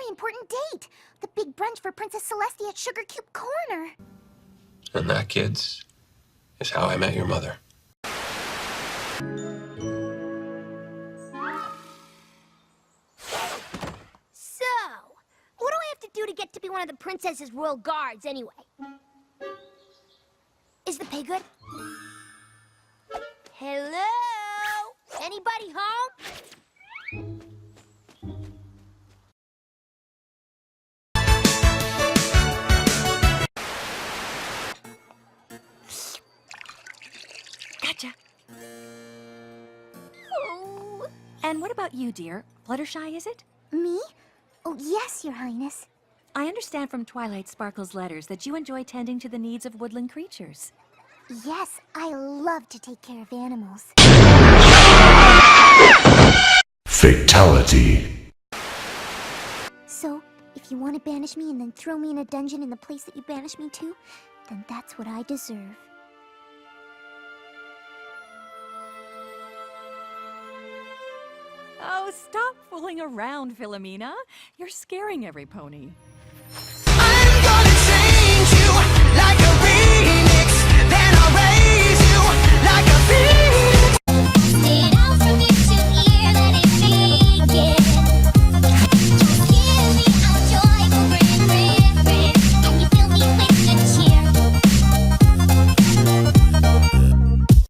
very important date. The big brunch for Princess Celestia at Sugar Cube Corner. And that, kids, is how I met your mother. So, what do I have to do to get to be one of the princess's royal guards, anyway? Is the pay good? Hello? Anybody home? Gotcha. Oh. And what about you, dear? Fluttershy, is it? Me? Oh, yes, Your Highness. I understand from Twilight Sparkle's letters that you enjoy tending to the needs of woodland creatures. Yes, I love to take care of animals. Fatality. So, if you want to banish me and then throw me in a dungeon in the place that you banished me to, then that's what I deserve. Oh, stop fooling around, Philomena. You're scaring every pony.